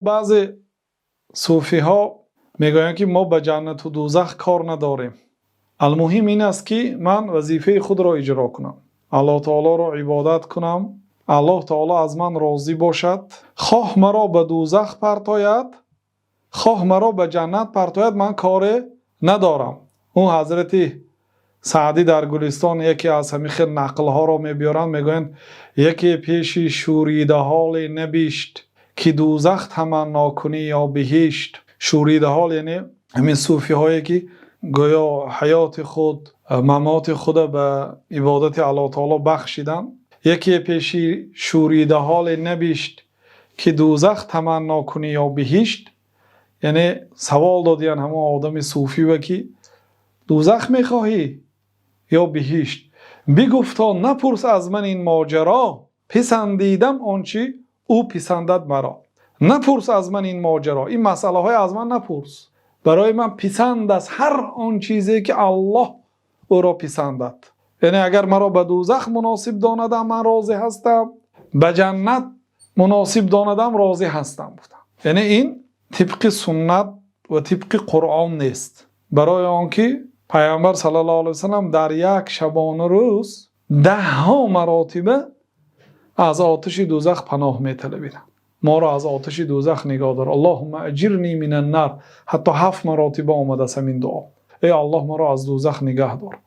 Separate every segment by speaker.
Speaker 1: بعضی صوفی ها میگویند که ما به جنت و دوزخ کار نداریم. المهم این است که من وظیفه خود را اجرا کنم، الله تعالی را عبادت کنم، الله تعالی از من راضی باشد، خواه مرا به دوزخ پرتاید خواه مرا به جنت پرتاید، من کار ندارم. اون حضرت سعدی در گلستان یکی از همیخ نقل ها را میبیارند، میگویند یکی پیشی شوریده حال نبیشت که دوزخ تمنا کنی یا بهشت. شوریده حال یعنی همین صوفی هایی که گویا حیات خود ممات خود به عبادت الله تعالی بخشیدن. یکی پیشی شوریده حال نبیشت که دوزخ تمنا کنی یا بهشت، یعنی سوال دادین همه آدم صوفی و که دوزخ میخواهی یا بهشت؟ بگفتا نپرس از من این ماجرا، پسندیدم آنچه او پسندد مرا. نپرس از من این ماجرا، این مسئله های از من نپرس، برای من پسند است هر آن چیزی که الله او را پسندد. یعنی اگر مرا به دوزخ مناسب داندم من راضی هستم، به جنت مناسب داندم راضی هستم بودم. یعنی این طبق سنت و طبق قرآن نیست. برای آنکه پیامبر صلی الله علیه وسلم در یک شبانه روز 10 مراتبه از آتش دوزخ پناه می‌طلبیدند. ما را از آتش دوزخ نگاه دار، اللهم اجرنی من النار. حتی 7 مراتبه آمده است این دعا، ای الله ما را از دوزخ نگاه دار.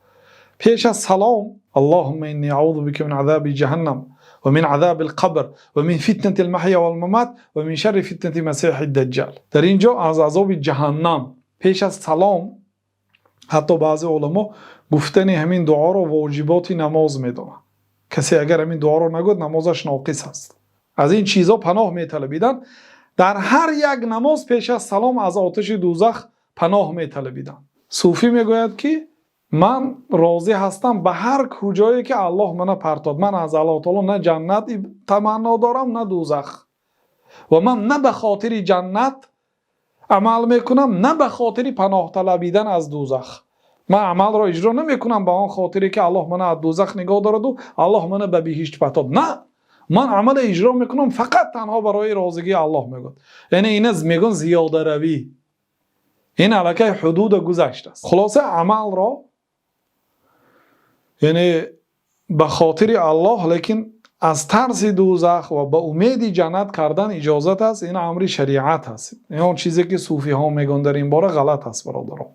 Speaker 1: پیش از سلام اللهم انی اعوذ بک من عذاب جهنم و من عذاب القبر و من فتنه المحیا والممات و من شر فتنه مسیح الدجال. در اینجا از عذاب جهنم پیش از سلام حتی بعضی علما گفتن همین دعا را واجبات نماز میدونن. کسی اگر همین دعا را نگفت نمازش ناقص است. از این چیزا پناه میطلبیدن. در هر یک نماز پیش از سلام از آتش دوزخ پناه میطلبیدن. صوفی میگوید که من راضی هستم به هر کجایی که الله منو پرتاد. من از الله تعالی نه جنت تمنا دارم نه دوزخ، و من نه به خاطر جنت عمل میکنم نه به خاطر پناه طلبیدن از دوزخ. من عمل را اجرا نمیکنم به آن خاطری که الله منو از دوزخ نگاه دارد و الله منو به بهشت پرتاد. نه، من عمل اجرا میکنم فقط تنها برای راضی الله میگه. یعنی این میگن زیاده روی، این علاقه حدود گذشته است. خلاصه عمل را یعنی به خاطر الله لیکن از ترس دوزخ و به امید جنت کردن اجازت است. این امر شریعت است. این چیزی که صوفی ها میگن در این باره غلط است برادران.